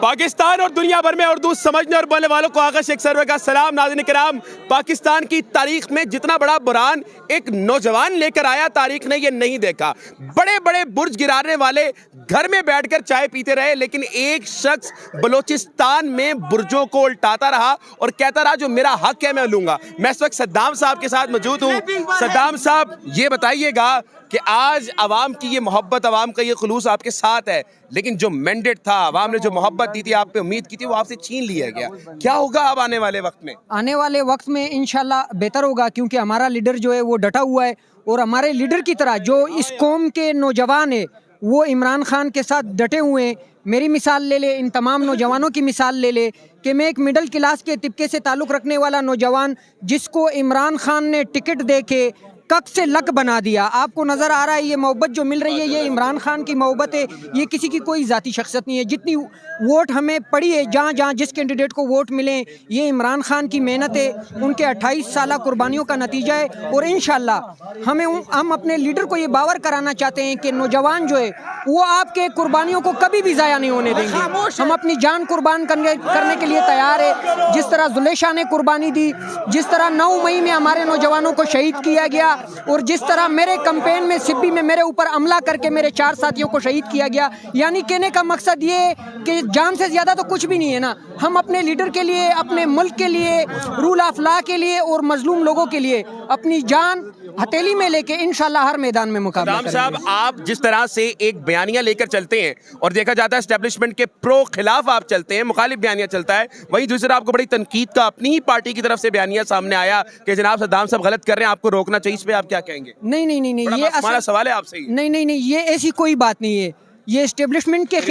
पाकिस्तान और दुनिया भर में उर्दू समझने और बोलने वालों को आगा शेख सरवर का सलाम। नाज़रीन किराम, पाकिस्तान की तारीख में जितना बड़ा बुरान एक नौजवान लेकर आया, तारीख ने ये नहीं देखा। बड़े बड़े बुर्ज गिराने वाले घर में बैठकर चाय पीते रहे, लेकिन एक शख्स बलोचिस्तान में बुर्जों को उल्टाता रहा और कहता रहा जो मेरा हक है मैं लूंगा। मैं इस वक्त सद्दाम साहब के साथ मौजूद हूँ। सद्दाम साहब, ये बताइएगा कि आज अवाम की ये मोहब्बत, अवाम का ये खुलूस आपके साथ है, लेकिन जो मैंडेट था, अवाम ने जो मोहब्बत दी थी, आप पे उम्मीद की थी, वो आपसे छीन लिया गया। क्या होगा अब आने वाले वक्त में? आने वाले वक्त में इंशाल्लाह बेहतर होगा, क्योंकि हमारा लीडर जो है वो डटा हुआ है और हमारे लीडर की तरह जो इस कौम के नौजवान है वो इमरान खान के साथ डटे हुए हैं। मेरी मिसाल ले ले, इन तमाम नौजवानों की मिसाल ले ले कि मैं एक मिडिल क्लास के तबके से ताल्लुक़ रखने वाला नौजवान, जिसको इमरान खान ने टिकट दे के कक से लक बना दिया। आपको नज़र आ रहा है ये मोहब्बत जो मिल रही है, ये इमरान खान की मोहब्बत है, ये किसी की कोई ज़ाती शख्सियत नहीं है। जितनी वोट हमें पड़ी है, जहाँ जहाँ जिस कैंडिडेट को वोट मिले, ये इमरान खान की मेहनत है, उनके 28 साल कुर्बानियों का नतीजा है। और इंशाल्लाह हम अपने लीडर को ये बावर कराना चाहते हैं कि नौजवान जो है वो आपके कुर्बानियों को कभी भी ज़ाया नहीं होने देंगे। हम अपनी जान कुर्बान करने के लिए तैयार है। जिस तरह जुलेशा ने कुर्बानी दी, जिस तरह 9 मई में हमारे नौजवानों को शहीद किया गया, और जिस तरह मेरे कैंपेन में सिब्बी में मेरे ऊपर हमला करके मेरे 4 साथियों को शहीद किया गया। यानी कहने का मकसद ये कि जान से ज़्यादा तो कुछ भी नहीं है ना। हम अपने लीडर के लिए, अपने मुल्क के लिए, रूल ऑफ लॉ के लिए और मजलूम लोगों के लिए अपनी जान हथेली में लेके इंशाल्लाह हर मैदान में मुकाबला करेंगे। साहब, आप जिस तरह से एक बयानिया लेकर चलते हैं और देखा जाता है एस्टेब्लिशमेंट के प्रो खिलाफ आप चलते हैं, मुखालिफ बयानिया चलता है, वहीं दूसरा आपको बड़ी तनकीद का अपनी ही पार्टी की तरफ से बयानिया सामने आया कि जनाब सद्दाम साहब गलत कर रहे हैं, आपको रोकना चाहिए। इस पे आप क्या कहेंगे? नहीं, ये हमारा सवाल है आपसे। नहीं, ये ऐसी कोई बात नहीं है। ये एस्टेब्लिशमेंट के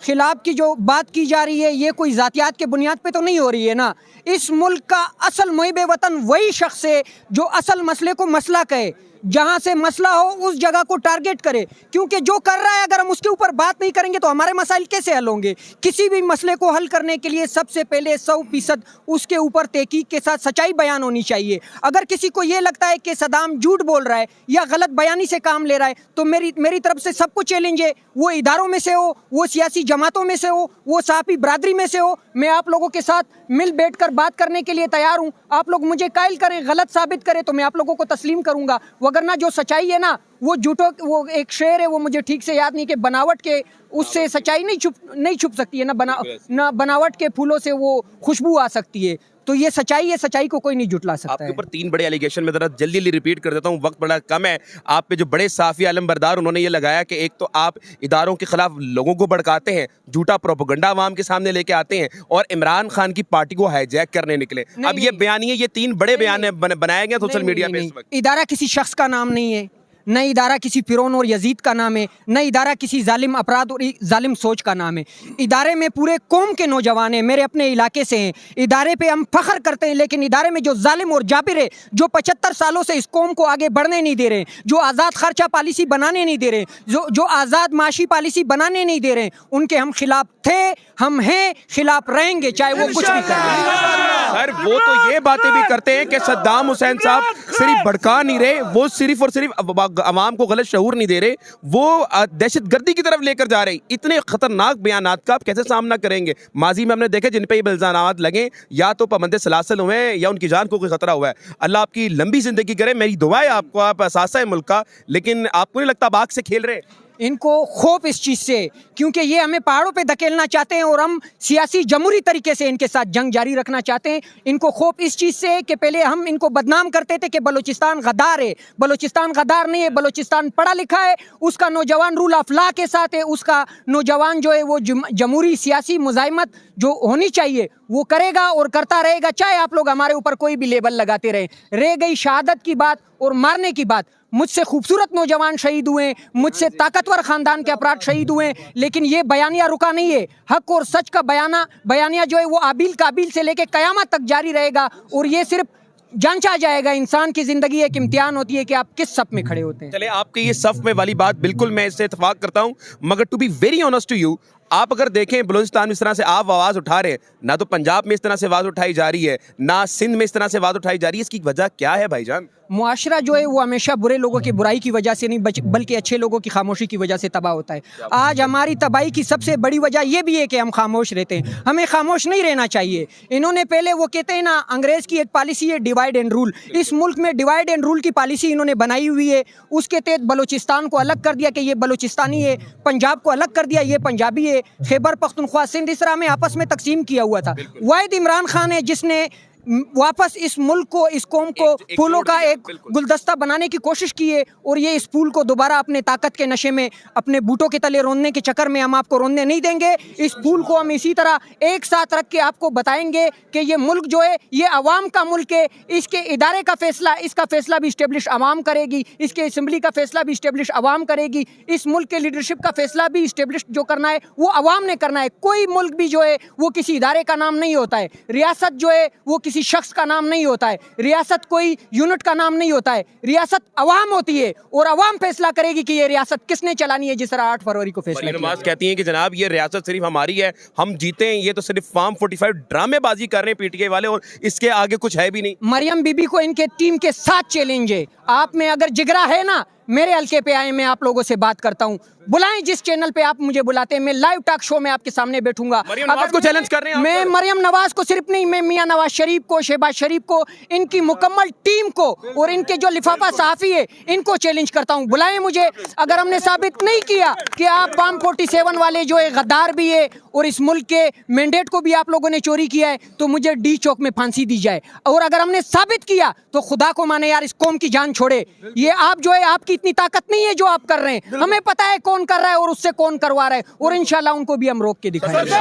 खिलाफ की जो बात की जा रही है, ये कोई जातियात के बुनियाद पे तो नहीं हो रही है ना। इस मुल्क का असल मुहिब वतन वही शख्स है जो असल मसले को मसला कहे, जहाँ से मसला हो उस जगह को टारगेट करे। क्योंकि जो कर रहा है, अगर हम उसके ऊपर बात नहीं करेंगे तो हमारे मसाइल कैसे हल होंगे? किसी भी मसले को हल करने के लिए सबसे पहले 100% उसके ऊपर तहकीक के साथ सच्चाई बयान होनी चाहिए। अगर किसी को ये लगता है कि सद्दाम झूठ बोल रहा है या गलत बयानी से काम ले रहा है, तो मेरी तरफ से सबको चैलेंज है। वो इदारों में से हो, वो सियासी जमातों में से हो, वो सहाफ़ी बरादरी में से हो, मैं आप लोगों के साथ मिल बैठ कर बात करने के लिए तैयार हूँ। आप लोग मुझे कायल करें, गलत साबित करें, तो मैं आप लोगों को तस्लीम करूँगा। वगरना जो सच्चाई है ना, वो झूठों, वो एक शेर है, वो मुझे ठीक से याद नहीं, कि बनावट के उससे सच्चाई नहीं छुप सकती है ना बनावट के फूलों से वो खुशबू आ सकती है। तो ये सच्चाई है, सच्चाई को कोई नहीं जुटला सकता है। आपके ऊपर 3 बड़े एलिगेशन में जरा जल्दी रिपीट कर देता हूँ, वक्त बड़ा कम है। आप पे जो बड़े साफी आलम बरदार, उन्होंने ये लगाया कि एक तो आप इदारों के खिलाफ लोगों को भड़काते हैं, झूठा प्रोपेगेंडा आवाम के सामने लेके आते हैं, और इमरान खान की पार्टी को हाईजैक करने निकले। अब ये बयानिए, ये 3 बड़े बयान बनाए गए सोशल मीडिया पे इस वक्त। इदारा किसी शख्स का नाम नहीं है, न इदारा किसी फिरौन और यजीद का नाम है, न इदारा किसी जालिम अपराध और जालिम सोच का नाम है। इदारे में पूरे कौम के नौजवान हैं, मेरे अपने इलाके से हैं। इदारे पे हम फख्र करते हैं, लेकिन इदारे में जो जालिम और जाबिर है, जो 75 सालों से इस कौम को आगे बढ़ने नहीं दे रहे, जो आज़ाद खर्चा पॉलिसी बनाने नहीं दे रहे, जो आज़ाद माशी पॉलिसी बनाने नहीं दे रहे, उनके हम खिलाफ थे, हम हैं, खिलाफ रहेंगे, चाहे वो कुछ भी करें। सर, वो तो ये बातें भी करते हैं कि सद्दाम हुसैन साहब सिर्फ भड़का नहीं रहे, वो सिर्फ और सिर्फ अवाम को गलत शऊर नहीं दे रहे, वो दहशतगर्दी की तरफ लेकर जा रहे। इतने खतरनाक बयानात का आप कैसे सामना करेंगे? माजी में हमने देखे जिन पे इल्जामात लगे, या तो पाबंद सलासल हुए हैं या उनकी जान को कोई खतरा हुआ है। अल्लाह आपकी लंबी जिंदगी करे, मेरी दुआ है आपको, आप असासा है मुल्क का, लेकिन आपको नहीं लगता आप आग से खेल रहे हैं? इनको खौफ इस चीज़ से, क्योंकि ये हमें पहाड़ों पे धकेलना चाहते हैं और हम सियासी जमहूरी तरीके से इनके साथ जंग जारी रखना चाहते हैं। इनको खौफ इस चीज़ से कि पहले हम इनको बदनाम करते थे कि बलूचिस्तान गद्दार है। बलूचिस्तान गद्दार नहीं है, बलूचिस्तान पढ़ा लिखा है, उसका नौजवान रूल ऑफ लॉ के साथ है, उसका नौजवान जो है वो जमहूरी सियासी मुजाहिमत जो होनी चाहिए वो करेगा और करता रहेगा, चाहे आप लोग हमारे ऊपर कोई भी लेबल लगाते रहे। रह गई शहादत की बात और मारने की बात, मुझसे खूबसूरत नौजवान शहीद हुए, मुझसे ताकतवर खानदान के अफराद शहीद हुए, लेकिन ये बयानिया रुका नहीं है। हक और सच का बयानिया जो है वो आबिल काबिल से लेके कयामत तक जारी रहेगा, और ये सिर्फ जांचा जाएगा। इंसान की जिंदगी एक इम्तिहान होती है कि आप किस सफ में खड़े होते हैं। चले, आपके ये सफ में वाली बात बिल्कुल मैं इससे इत्तेफाक करता हूं, मगर to be very honest to you, आप अगर देखें बलूचिस्तान में इस तरह से आप आवाज़ उठा रहे हैं, ना तो पंजाब में इस तरह से आवाज़ उठाई जा रही है, ना सिंध में इस तरह से आवाज़ उठाई जा रही है, इसकी वजह क्या है भाईजान? मुआशरा जो है वो हमेशा बुरे लोगों की बुराई की वजह से नहीं बल्कि अच्छे लोगों की खामोशी की वजह से तबाह होता है। आज हमारी तबाही की सबसे बड़ी वजह ये भी है कि हम खामोश रहते हैं। हमें खामोश नहीं रहना चाहिए। इन्होंने पहले वो कहते हैं ना, अंग्रेज़ की एक पॉलिसी है डिवाइड एंड रूल। इस मुल्क में डिवाइड एंड रूल की पॉलिसी इन्होंने बनाई हुई है। उसके तहत बलूचिस्तान को अलग कर दिया कि ये बलूचिस्तानी है, पंजाब को अलग कर दिया ये पंजाबी है, खैबर पख्तूनख्वा सिंध इस तरह में आपस में तकसीम किया हुआ था। वाहिद इमरान खान है जिसने वापस इस मुल्क को, इस कौम को फूलों का एक गुलदस्ता बनाने की कोशिश की है। और ये इस फूल को दोबारा अपने ताकत के नशे में, अपने बूटों के तले रोनने के चक्कर में हम आपको रोनने नहीं देंगे। इस फूल को हम इसी तरह एक साथ रख के आपको बताएंगे कि ये मुल्क जो है ये अवाम का मुल्क है। इसके इदारे का फैसला, इसका फैसला भी इस्टेब्लिश अवाम करेगी, इसके असम्बली का फैसला भी इस्टेब्लिश अवाम करेगी, इस मुल्क के लीडरशिप का फैसला भी इस्टेब्लिश जो करना है वो अवाम ने करना है। कोई मुल्क भी जो है वो किसी इदारे का नाम नहीं होता है। रियासत जो है वो किसी शख्स का नाम नहीं होता है। रियासत कोई यूनिट का नाम नहीं होता है। रियासत अवाम होती है और अवाम फैसला करेगी कि ये रियासत किसने चलानी है, जिस तरह 8 फरवरी को फैसला किया। नमाज कहती हैं कि जनाब ये रियासत सिर्फ हमारी है, हम जीते हैं, ये तो सिर्फ फार्म 45 ड्रामेबाजी कर रहे हैं पीटीआई वाले और इसके आगे कुछ है भी नहीं। मरियम बीबी को इनके टीम के साथ चैलेंज है। आप में अगर जिगरा है ना, मेरे हल्के पे आए, मैं आप लोगों से बात करता हूँ। बुलाएं जिस चैनल पे आप मुझे बुलाते हैं, मैं लाइव टॉक शो में आपके सामने बैठूंगा। मरियम नवाज को चैलेंज कर रहे हैं मैं मरियम नवाज को सिर्फ नहीं, मैं मियां नवाज शरीफ को, शहबाज शरीफ को, इनकी मुकम्मल टीम को और इनके जो लिफाफा सहाफ़ी है इनको चैलेंज करता हूँ। बुलाएं मुझे। अगर हमने साबित नहीं किया कि आप फार्म 47 वाले जो है गद्दार भी है और इस मुल्क के मैंडेट को भी आप लोगों ने चोरी किया है, तो मुझे डी चौक में फांसी दी जाए। और अगर हमने साबित किया तो खुदा को माने यार, इस कौम की जान छोड़े। ये आप जो है, आपकी इतनी ताकत नहीं है जो आप कर रहे हैं। हमें पता है कौन कर रहा है और उससे कौन करवा रहा है, और इंशाल्लाह उनको भी हम रोक के दिखाएंगे।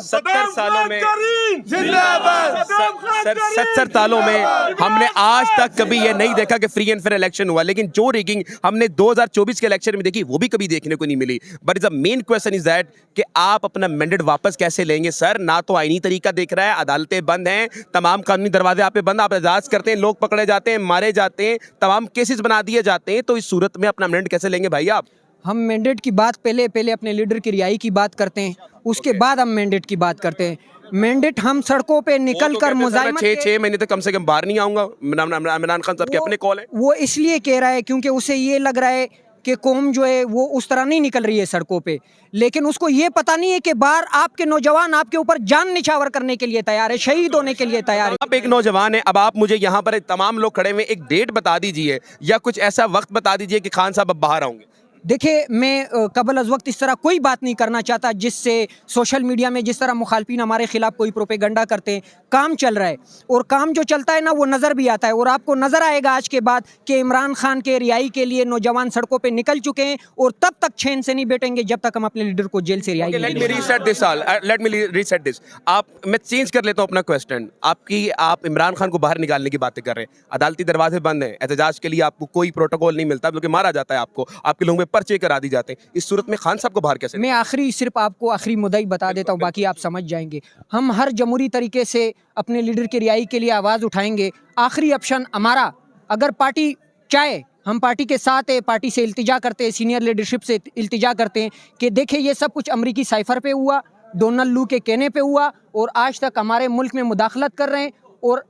70 सालों में, 70 सालों में हमने आज तक कभी ये नहीं देखा कि फ्री एंड फेयर इलेक्शन हुआ। लेकिन जो रिगिंग हमने 2024 के इलेक्शन में देखी वो भी कभी देखने को नहीं मिली। But the main question is that कि आप अपना मैंडेट वापस कैसे लेंगे सर? ना तो आईनी तरीका देख रहा है, अदालतें बंद हैं, तमाम कानूनी दरवाजे आप पे बंद, आप एहतजाज करते हैं, लोग पकड़े जाते हैं, मारे जाते हैं, तमाम केसेस बना दिए जाते हैं। तो इस सूरत में अपना मैंडेट कैसे लेंगे भाई आप? हम मैंडेट की बात पहले अपने लीडर की रिहाई की बात करते हैं, उसके बाद हम मैंडेट की बात करते हैं। मैंडेट हम सड़कों पे निकल कर मुजाहिमत 6 महीने तक कम से कम बाहर नहीं आऊंगा, इमरान खान साहब के अपने कॉल है। वो इसलिए कह रहा है क्योंकि उसे ये लग रहा है कि कौम जो है वो उस तरह नहीं निकल रही है सड़कों पे। लेकिन उसको ये पता नहीं है कि बाहर आपके नौजवान आपके ऊपर जान निछावर करने के लिए तैयार है, शहीद होने के लिए तैयार है। आप एक नौजवान है, अब आप मुझे यहाँ पर तमाम लोग खड़े हुए, एक डेट बता दीजिए या कुछ ऐसा वक्त बता दीजिए कि खान साहब अब बाहर आएंगे। देखिए, मैं कबल अज़ वक्त इस तरह कोई बात नहीं करना चाहता जिससे सोशल मीडिया में जिस तरह मुखालफिन हमारे खिलाफ कोई प्रोपेगंडा करते हैं। काम चल रहा है और काम जो चलता है ना वो नज़र भी आता है, और आपको नज़र आएगा आज के बाद कि इमरान खान के रिहाई के लिए नौजवान सड़कों पे निकल चुके हैं, और तब तक चैन से नहीं बैठेंगे जब तक हम अपने लीडर को जेल से रिहाई लेट मी रीसेट दिस। मैं चेंज कर लेता हूँ अपना क्वेश्चन। आप इमरान खान को बाहर निकालने की बातें कर रहे हैं, अदालती दरवाजे बंद हैं, एहतजाज के लिए आपको कोई प्रोटोकॉल नहीं मिलता, बल्कि मारा जाता है आपको, आपके लोगों में पर्चे करा दी जाते हैं। इस सूरत में खान साहब को बाहर कैसे? मैं सिर्फ आपको आखिरी मुद्दा बता देता हूँ, बाकी आप समझ जाएंगे। हम हर जमहूरी तरीके से अपने लीडर की रिहाई के लिए आवाज़ उठाएंगे। आखिरी ऑप्शन हमारा, अगर पार्टी चाहे, हम पार्टी के साथ है, पार्टी से इल्तिजा करते हैं, सीनियर लीडरशिप से इल्तिजा करते हैं कि देखिए ये सब कुछ अमरीकी साइफर पे हुआ, डोनाल्ड लू के कहने पे हुआ, और आज तक हमारे मुल्क में मुदाखलत कर रहे हैं। और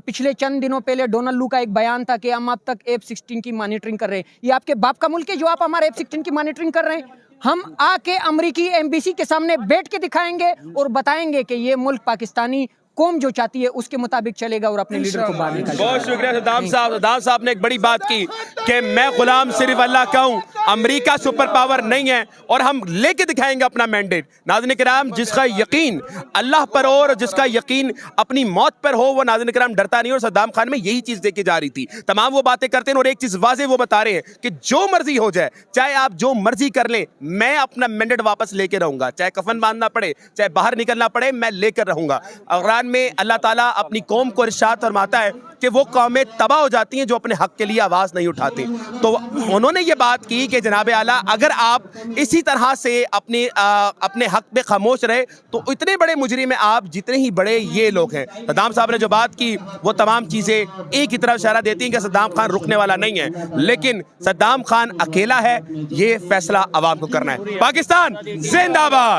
पिछले चंद दिनों पहले डोनाल्ड लू का एक बयान था कि हम अब तक F-16 की मॉनिटरिंग कर रहे हैं। ये आपके बाप का मुल्क है जो आप हमारे F-16 की मॉनिटरिंग कर रहे हैं? हम आके अमरीकी एम्बेसी के सामने बैठ के दिखाएंगे और बताएंगे कि ये मुल्क पाकिस्तानी कौम जो चाहती है उसके मुताबिक चलेगा और अपने लीडर को बाहर निकालेगा। बहुत शुक्रिया सद्दाम साहब। सद्दाम साहब ने एक बड़ी बात की कि मैं गुलाम सिर्फ अल्लाह का हूं, अमेरिका सुपर पावर नहीं है, और हम लेके दिखाएंगे अपना मैंडेट। नाज़रीन किराम, जिसका यकीन अल्लाह पर हो और जिसका यकीन अपनी मौत पर हो, वो नाज़रीन किराम डरता नहीं। और सद्दाम खान में यही चीज़ देखी जा रही थी, तमाम वो बातें करते हैं, और एक चीज़ वाज़ेह वो बता रहे हैं कि जो मर्जी हो जाए, चाहे आप जो मर्जी कर लें, मैं अपना मैंडेट वापस लेके रहूंगा, चाहे कफन बांधना पड़े, चाहे बाहर निकलना पड़े, मैं लेकर रहूंगा। कुरान में अल्लाह ताला अपनी कौम को इरशाद फरमाता है कि वो कौमें तबाह हो जाती हैं जो अपने हक के लिए आवाज़ नहीं उठाती। तो उन्होंने ये बात की कि जनाब आला, अगर आप इसी तरह से अपने हक पे खामोश रहे तो इतने बड़े मुजरिम हैं आप जितने ही बड़े ये लोग हैं। सद्दाम साहब ने जो बात की वो तमाम चीज़ें एक ही तरफ इशारा देती हैं कि सद्दाम खान रुकने वाला नहीं है, लेकिन सद्दाम खान अकेला है, ये फैसला आवाम को करना है। पाकिस्तान जिंदाबाद।